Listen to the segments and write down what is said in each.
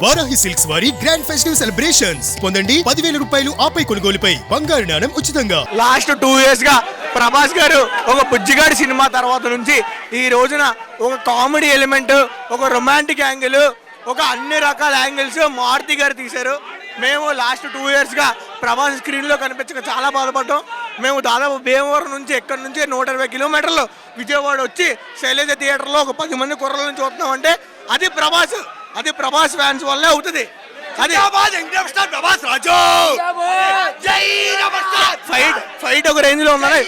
Varahi silks వారి grand festive celebrations పొందండి 10,000 రూపాయలు ఆపై కొనుగోలుపై బంగారు నాణెం ఉచితంగా. లాస్ట్ 2 years గా ప్రభాస్ గారు ఒక బుజ్జిగాడి సినిమా తర్వాత నుంచి ఈ రోజున ఒక కామెడీ ఎలిమెంట్, ఒక రొమాంటిక్ యాంగిల్, ఒక అన్ని రకాల యాంగిల్స్ మారుతి గారు తీశారు. మేము లాస్ట్ 2 years గా ప్రభాస్ స్క్రీన్లో కనిపించక చాలా బాధపడ్డాం. మేము దాదాపు భీమవరం నుంచి ఎక్కడి నుంచి 120 కిలోమీటర్లు విజయవాడ వచ్చి శైలజ థియేటర్లో ఒక 10 మంది కుర్రలను చూస్తున్నాం అంటే అది ప్రభాస్ ఫ్యాన్స్ వల్లే అవుతుంది. అది ఫైట్ ఒక రేంజ్ లో ఉన్నది.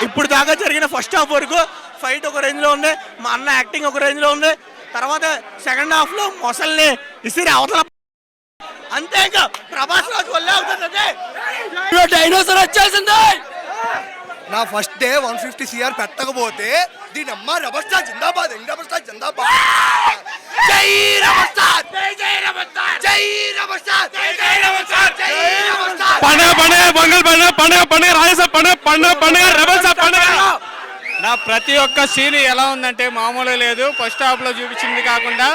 ఇప్పుడు దాకా జరిగిన ఫస్ట్ హాఫ్ వరకు ఫైట్ ఒక రేంజ్ లో ఉంది. మా అన్న యాక్టింగ్ ఒక రేంజ్ లో ఉంది. తర్వాత సెకండ్ హాఫ్ లో మొసల్ని ఇసిరి అవతల అంతే. ఇంకా ప్రభాస్ రాజు వల్లే అవుతుంది. డైనోసార్ వచ్చేసింది. నా ఫస్ట్ డే 150 CR పెట్టకపోతే దీని అమ్మ రెబల్ స్టార్ జిందాబాద్, రెబల్ స్టార్ జిందాబాద్. జై రెబల్ స్టార్, జై రెబల్ స్టార్, జై రెబల్ స్టార్, జై రెబల్ స్టార్, జై రెబల్ స్టార్. పండుగ పండుగ రాజేశ పండుగ రెబల్ స్టార్ పండుగ. నా ప్రతి ఒక్క సీన్ ఎలా ఉందంటే మామూలుగా లేదు. ఫస్ట్ హాఫ్ లో చూపించింది కాకుండా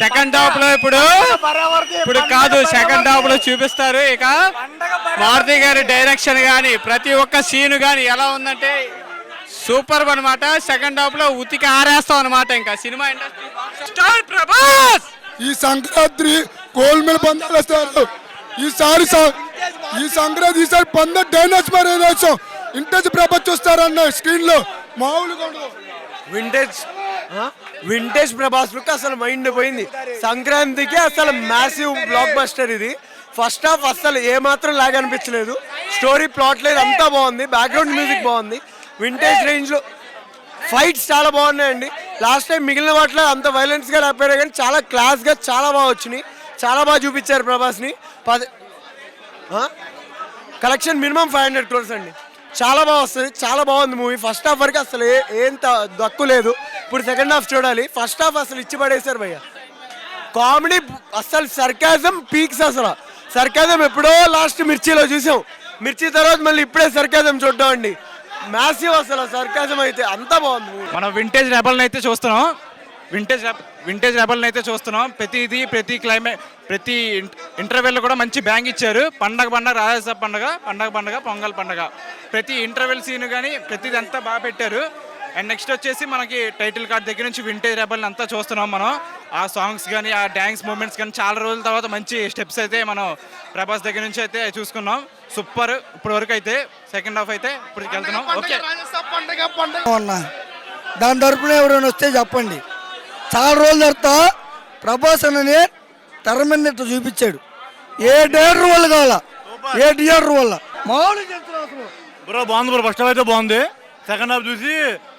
సెకండ్ హాఫ్ లో ఇప్పుడు కాదు, సెకండ్ హాఫ్ లో చూపిస్తారు. ఇక మారుతి గారి డైరెక్షన్ గాని ప్రతి ఒక్క సీన్ గాని ఎలా ఉందంటే సూపర్ అనమాట. సెకండ్ హాఫ్ లో ఉతికి ఆరేస్తాం అనమాట. ఇంకా సినిమా ఇండస్ట్రీ స్టార్ ప్రభాస్. ఈ సంక్రాంతి గోల్మెల్ పందాలు వస్తారు. ఈ సంక్రాంతి ఈసారి 15 డైనోస్ మరి ఇంటేజ్ ప్రభాస్ చూస్తారన్న స్క్రీన్ లో మామూలుగా వింటేజ్ ప్రభాస్ లుక్ అసలు మైండ్ పోయింది. సంక్రాంతికి అసలు మ్యాసివ్ బ్లాక్ బస్టర్ ఇది. ఫస్ట్ హాఫ్ అసలు ఏమాత్రం లాగ్ అనిపించలేదు. స్టోరీ ప్లాట్ లేదు, అంతా బాగుంది. బ్యాక్గ్రౌండ్ మ్యూజిక్ బాగుంది. వింటేజ్ రేంజ్ లో ఫైట్స్ చాలా బాగున్నాయండి. లాస్ట్ టైం మిగిలిన వాటిలో అంత వైలెన్స్ గా లేకపోయారు కానీ చాలా క్లాస్ గా చాలా బాగా వచ్చినాయి. చాలా బాగా చూపించారు ప్రభాస్ ని. కలెక్షన్ మినిమం 500 crores అండి. చాలా బాగా వస్తుంది. చాలా బాగుంది మూవీ. ఫస్ట్ హాఫ్ వరకు అసలు ఏం దక్కు లేదు. ఇప్పుడు సెకండ్ హాఫ్ చూడాలి. ఫస్ట్ హాఫ్ అసలు ఇచ్చి పడేశారు భయ్య. కామెడీ అసలు సర్కాజం పీక్స్. అసలు సర్కాజం ఎప్పుడో లాస్ట్ మిర్చిలో చూసాం. మిర్చి తర్వాత మళ్ళీ ఇప్పుడే సర్కాజం చూద్దాం అండి. మ్యాసివ్ అసలు సర్కాజం అయితే అంతా బాగుంది. మనం వింటేజ్ రెబల్ని అయితే చూస్తున్నాం. వింటేజ్ రెబల్ని అయితే చూస్తున్నాం. ప్రతి క్లైమేట్, ప్రతి ఇంటర్వెల్ కూడా మంచి బ్యాంగ్ ఇచ్చారు. పండగ రాజాసాబ్ పండగ పొంగల్ పండగ, ప్రతి ఇంటర్వెల్ సీన్ కానీ ప్రతిది అంతా బాగా పెట్టారు. అండ్ నెక్స్ట్ వచ్చేసి మనకి టైటిల్ కార్డ్ దగ్గర నుంచి వింటేజ్ రెబల్ని అంతా చూస్తున్నాం మనం. ఆ సాంగ్స్ కానీ ఆ డ్యాన్స్ మూమెంట్స్ కానీ చాలా రోజుల తర్వాత మంచి స్టెప్స్ అయితే మనం ప్రభాస్ దగ్గర నుంచి అయితే చూసుకున్నాం. సూపర్. ఇప్పుడు వరకు అయితే సెకండ్ హాఫ్ అయితే ఇప్పుడు వెళ్తున్నాం. ఓకే, దాని తరపున ఎవరైనా వస్తే చెప్పండి. చాలా రోజుల తర్వాత ప్రభాస్ అన్నని తెర మీద చూపించాడు. ఏ థియేటర్ వల్ల కావాలా, ఏ థియేటర్ వల్ల బ్రో బాగుంది. బ్రో ఫస్ట్ హాఫ్ అయితే బాగుంది. సెకండ్ హాఫ్ చూసి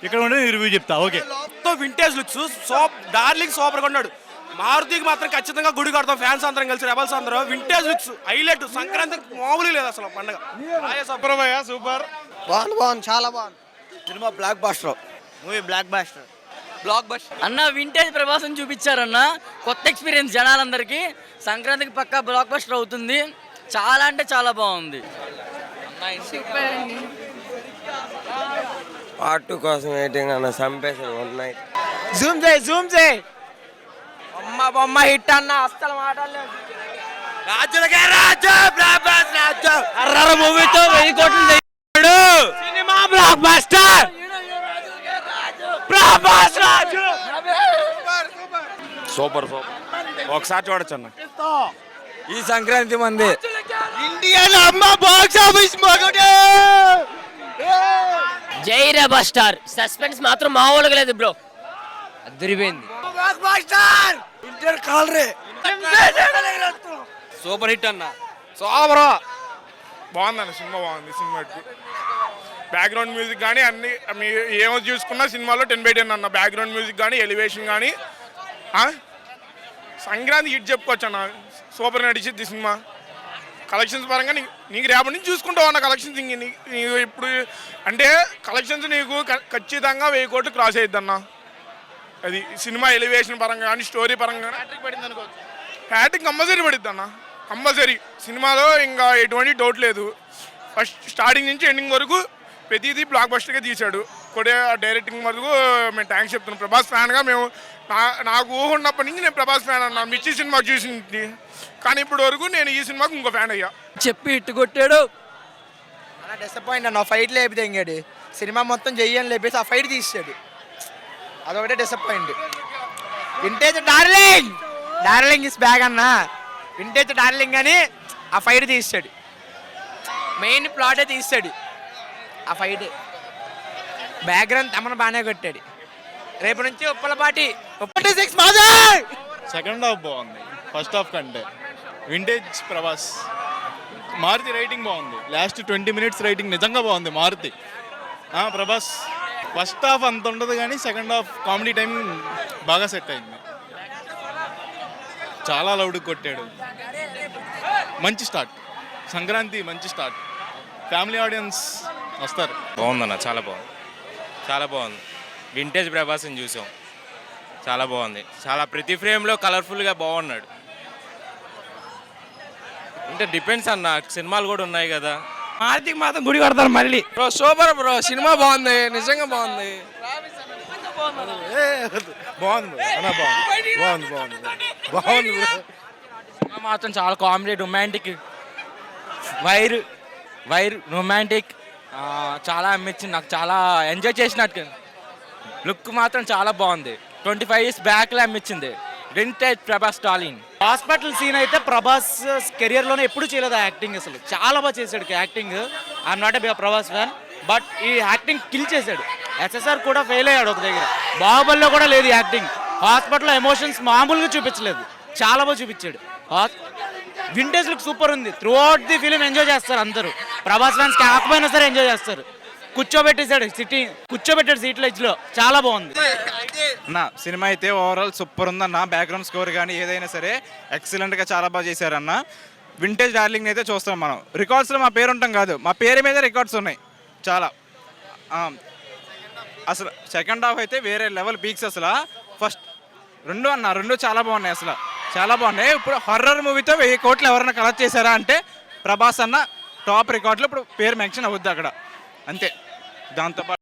ఇక్కడ ఉండి రివ్యూ చెప్తా. Okay, vintage looks darling super గా ఉన్నాడు. మారుతికి మాత్రం ఖచ్చితంగా గుడి కడతాం ఫ్యాన్స్ అందరం కలిసి, రెబల్స్ అందరూ. Vintage looks highlight. సంక్రాంతికి మామూలు లేదు అసలు పండుగ. సూపర్ బాగుంది, చాలా బాగుంది. Cinema block buster movie. Block buster అన్న వింటేజ్ ప్రభాసం చూపించారన్న. కొత్త ఎక్స్పీరియన్స్ జనాలందరికీ. సంక్రాంతికి పక్కా బ్లాక్ బస్టర్ అవుతుంది. చాలా అంటే చాలా బాగుంది. పార్ట్ 2 కోసం వెయిటింగ్ అన్న. సంపేషన్ ఉన్నాయి. జూమ్ చేయి బొమ్మ హిట్ అన్న. అస్సలు మాట్లాడలేదు. మూవీతో 1000 కోట్లు సినిమా బ్లాక్ బస్టర్. సూపర్ ఒకసారి చూడొచ్చు అన్న. ఈ సంక్రాంతి మంది ఇండియన్ అమ్మ బాక్స్ ఆఫీస్ జై రెబల్ స్టార్. సస్పెన్స్ మాత్రం మామూలుగా లేదు బ్రో. అదిరిపోయింది. సూపర్ హిట్ అన్న. సూపర్ బాగుందన్న. సినిమా బాగుంది. సినిమా బ్యాక్గ్రౌండ్ మ్యూజిక్ కానీ అన్ని మీరు ఏమో చూసుకున్నా సినిమాలో 10/10 అన్న. బ్యాక్గ్రౌండ్ మ్యూజిక్ కానీ ఎలివేషన్ కానీ సంక్రాంతి హిట్ చెప్పుకోవచ్చు అన్న. Super నడిచిద్ది cinema. కలెక్షన్స్ పరంగా నీకు రేపటి నుంచి చూసుకుంటావు అన్న. కలెక్షన్స్ నీకు ఇప్పుడు అంటే కలెక్షన్స్ నీకు ఖచ్చితంగా 1000 కోట్లు క్రాస్ అయ్యిద్ది అన్న. అది సినిమా ఎలివేషన్ పరంగా కానీ స్టోరీ పరంగా హ్యాట్రిక్ పడింది అనుకోవచ్చు. హ్యాట్రిక్ కంపల్సరీ పడిద్ది అన్న. కంపల్సరీ. సినిమాలో ఇంకా ఎటువంటి డౌట్ లేదు. ఫస్ట్ స్టార్టింగ్ నుంచి ఎండింగ్ వరకు ప్రతిదీ బ్లాక్ బస్టర్గా తీశాడు. కొడే డైరెక్టింగ్ వరకు మేము థ్యాంక్స్ చెప్తున్నాం. ప్రభాస్ ఫ్యాన్గా మేము నాకు ఊహ ఉన్నప్పటి నుంచి నేను ప్రభాస్ ఫ్యాన్ అన్నా. మిర్చి సినిమా చూసింది కానీ ఇప్పుడు వరకు నేను ఈ సినిమాకు ఇంకో ఫ్యాన్ అయ్యా. చెప్పి ఇట్టు కొట్టాడు. అలా డిసప్పాయింట్ అన్న. ఫైట్ లేపితే ఇంకాడు సినిమా మొత్తం చెయ్యని లేపేసి ఆ ఫైట్ తీసాడు. అదొకటే disappoint. Vintage darling is bag అన్న. వింటేజ్ డార్లింగ్ అని ఆ ఫైట్ తీసాడు. మెయిన్ ప్లాటే తీసాడు ఆ ఫైట్. బ్యాక్గ్రౌండ్ తమను బాగానే కొట్టాడు. రేపు నుంచి ఉప్పలపాటి 6 మాజర్. సెకండ్ హాఫ్ బాగుంది ఫస్ట్ హాఫ్ కంటే. వింటేజ్ ప్రభాస్. మారుతి రైటింగ్ బాగుంది. లాస్ట్ 20 మినిట్స్ రైటింగ్ నిజంగా బాగుంది మారుతి. ప్రభాస్ ఫస్ట్ హాఫ్ అంత ఉండదు కానీ సెకండ్ హాఫ్ కామెడీ టైం బాగా సెట్ అయింది. చాలా లౌడ్గా కొట్టాడు. మంచి స్టార్ట్. సంక్రాంతి మంచి స్టార్ట్. ఫ్యామిలీ ఆడియన్స్ వస్తారు. బాగుందన్న, చాలా బాగుంది, చాలా బాగుంది. వింటేజ్ ప్రభాస్ని చూసాం, చాలా బాగుంది. చాలా ప్రతి ఫ్రేమ్లో కలర్ఫుల్గా బాగున్నాడు. అంటే డిపెండ్స్ అన్న, సినిమాలు కూడా ఉన్నాయి కదా. మారుతికి మాత్రం గుడి కొడతారు మళ్ళీ. బ్రో సూపర్ బ్రో, సినిమా బాగుంది, నిజంగా బాగుంది. సినిమా మాత్రం చాలా కామెడీ, రొమాంటిక్, వైర్ రొమాంటిక్ చాలా అమ్మించింది. నాకు చాలా ఎంజాయ్ చేసినట్టు. లుక్ మాత్రం చాలా బాగుంది. 25 years బ్యాక్లో అమ్మించింది. Vintage Prabhas darling. Hospital scene అయితే ప్రభాస్ కెరియర్లోనే ఎప్పుడు చేయలేదు యాక్టింగ్. అసలు చాలా బాగా చేశాడు acting. I'm not a Prabhas fan, but ఈ యాక్టింగ్ కిల్ చేశాడు. ఎస్ఎస్ఆర్ కూడా ఫెయిల్ అయ్యాడు ఒక దగ్గర. బాహుబలిలో కూడా లేదు యాక్టింగ్. హాస్పిటల్లో ఎమోషన్స్ మామూలుగా చూపించలేదు, చాలా బాగా చూపించాడు. వింటేజ్ లుక్ సూపర్ ఉంది. Through out the film enjoy చేస్తారు అందరూ. ప్రభాస్ ఫ్యాన్స్ కాకపోయినా సరే ఎంజాయ్ చేస్తారు. కూర్చోబెట్టాడు సీట్లో ఇచ్చులో, చాలా బాగుంది. అన్న సినిమా అయితే ఓవరాల్ సూపర్ ఉందన్న. బ్యాక్గ్రౌండ్ స్కోర్ కానీ ఏదైనా సరే ఎక్సలెంట్గా చాలా బాగా చేశారన్న. వింటేజ్ డార్లింగ్ అయితే చూస్తాం మనం. రికార్డ్స్లో మా పేరు ఉంటాం కాదు, మా పేరు మీద రికార్డ్స్ ఉన్నాయి చాలా. అసలు సెకండ్ హాఫ్ అయితే వేరే లెవెల్ పీక్స్. అసలు ఫస్ట్ రెండు చాలా బాగున్నాయి, అసలు చాలా బాగున్నాయి. ఇప్పుడు హర్రర్ మూవీతో 1000 కోట్లు ఎవరైనా కలెక్ట్ చేశారా అంటే ప్రభాస్ అన్న టాప్ రికార్డులో ఇప్పుడు పేరు మెన్షన్ అవుద్ది అక్కడ, అంతే. దాంతోపాటు